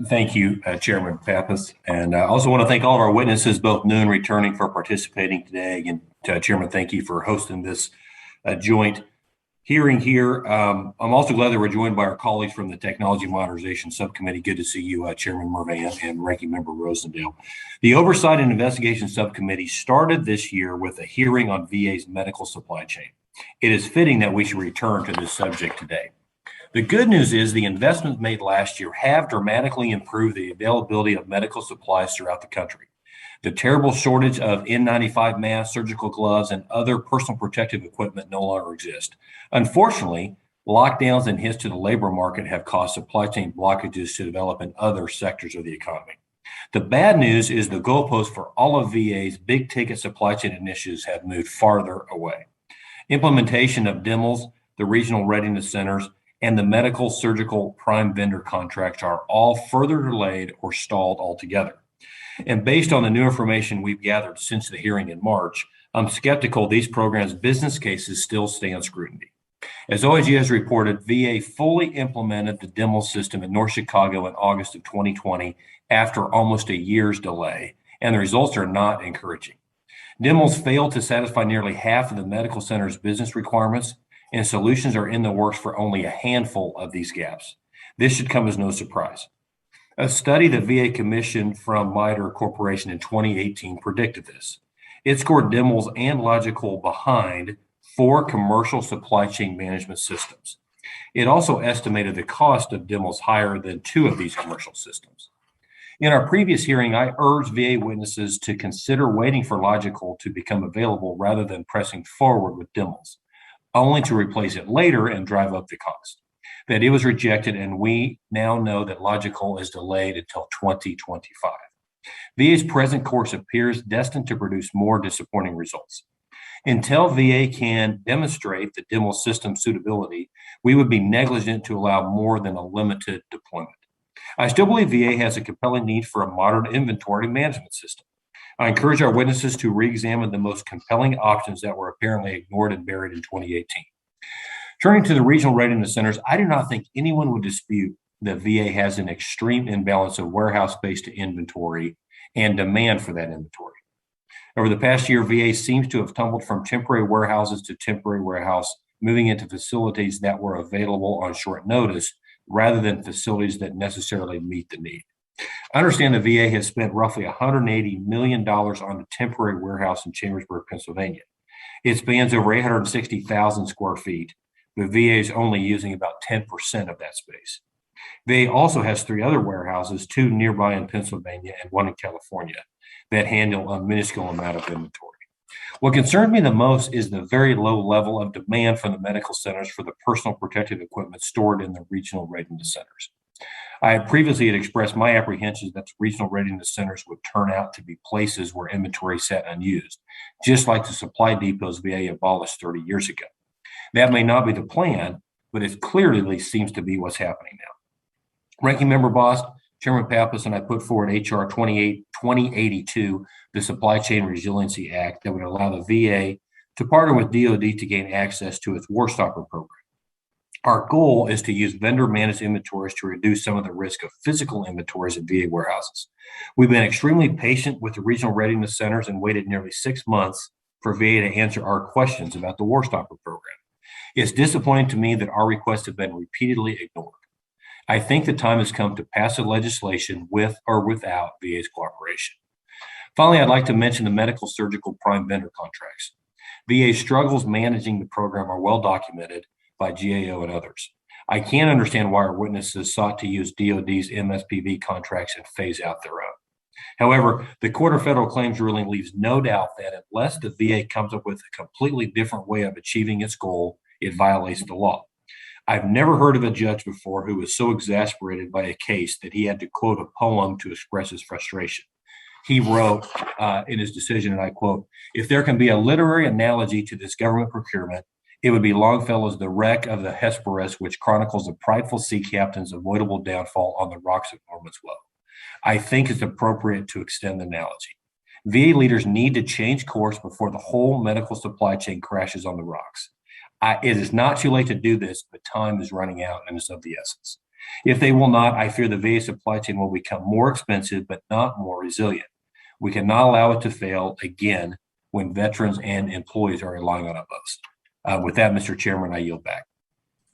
Thank you, Chairman Pappas. And I also want to thank all of our witnesses, both new and returning, for participating today. And Chairman, thank you for hosting this joint hearing here. I'm also glad that we're joined by our colleagues from the Technology Modernization Subcommittee. Good to see you, Chairman Mervan and Ranking Member Rosendale. The Oversight and Investigation Subcommittee started this year with a hearing on VA's medical supply chain. It is fitting that we should return to this subject today. The good news is the investments made last year have dramatically improved the availability of medical supplies throughout the country. The terrible shortage of N95 masks, surgical gloves, and other personal protective equipment no longer exist. Unfortunately, lockdowns and hits to the labor market have caused supply chain blockages to develop in other sectors of the economy. The bad news is the goalposts for all of VA's big ticket supply chain initiatives have moved farther away. Implementation of DIMLs, the regional readiness centers, and the medical surgical prime vendor contracts are all further delayed or stalled altogether. And based on the new information we've gathered since the hearing in March, I'm skeptical these programs' business cases still stand scrutiny. As OIG has reported, VA fully implemented the DIML system in North Chicago in August of 2020 after almost a year's delay, and the results are not encouraging. DIMLs failed to satisfy nearly half of the medical center's business requirements, and solutions are in the works for only a handful of these gaps. This should come as no surprise. A study the VA commissioned from MITRE Corporation in 2018 predicted this. It scored DIMLs and Logical behind 4 commercial supply chain management systems. It also estimated the cost of DIMLs higher than 2 of these commercial systems. In our previous hearing, I urged VA witnesses to consider waiting for Logical to become available rather than pressing forward with DIMLs, only to replace it later and drive up the cost. That it was rejected, and we now know that Logical is delayed until 2025. VA's present course appears destined to produce more disappointing results. Until VA can demonstrate the DIML system suitability, we would be negligent to allow more than a limited deployment. I still believe VA has a compelling need for a modern inventory management system. I encourage our witnesses to re-examine the most compelling options that were apparently ignored and buried in 2018. Turning to the regional readiness centers, I do not think anyone would dispute that VA has an extreme imbalance of warehouse space to inventory and demand for that inventory. Over the past year, VA seems to have tumbled from temporary warehouses to temporary warehouse, moving into facilities that were available on short notice rather than facilities that necessarily meet the need. I understand the VA has spent roughly $180 million on a temporary warehouse in Chambersburg, Pennsylvania. It spans over 860,000 square feet, but VA is only using about 10% of that space. VA also has 3 other warehouses, 2 nearby in Pennsylvania and 1 in California, that handle a minuscule amount of inventory. What concerns me the most is the very low level of demand from the medical centers for the personal protective equipment stored in the regional readiness centers. I previously had expressed my apprehensions that the regional readiness centers would turn out to be places where inventory sat unused, just like the supply depots VA abolished 30 years ago. That may not be the plan, but it clearly seems to be what's happening now. Ranking Member Bost, Chairman Pappas, and I put forward H.R. 2082, the Supply Chain Resiliency Act, that would allow the VA to partner with DoD to gain access to its War Stopper program. Our goal is to use vendor-managed inventories to reduce some of the risk of physical inventories in VA warehouses. We've been extremely patient with the regional readiness centers and waited nearly 6 months for VA to answer our questions about the War Stopper program. It's disappointing to me that our requests have been repeatedly ignored. I think the time has come to pass a legislation with or without VA's cooperation. Finally, I'd like to mention the medical surgical prime vendor contracts. VA's struggles managing the program are well documented by GAO and others. I can't understand why our witnesses sought to use DoD's MSPB contracts and phase out their own. However, the Court of Federal Claims ruling leaves no doubt that unless the VA comes up with a completely different way of achieving its goal, it violates the law. I've never heard of a judge before who was so exasperated by a case that he had to quote a poem to express his frustration. He wrote in his decision, and I quote, "If there can be a literary analogy to this government procurement, it would be Longfellow's The Wreck of the Hesperus, which chronicles the prideful sea captain's avoidable downfall on the rocks of Norman's Woe. I think it's appropriate to extend the analogy. VA leaders need to change course before the whole medical supply chain crashes on the rocks. It is not too late to do this, but time is running out and is of the essence. If they will not, I fear the VA supply chain will become more expensive, but not more resilient. We cannot allow it to fail again when veterans and employees are relying on us. With that, Mr. Chairman, I yield back.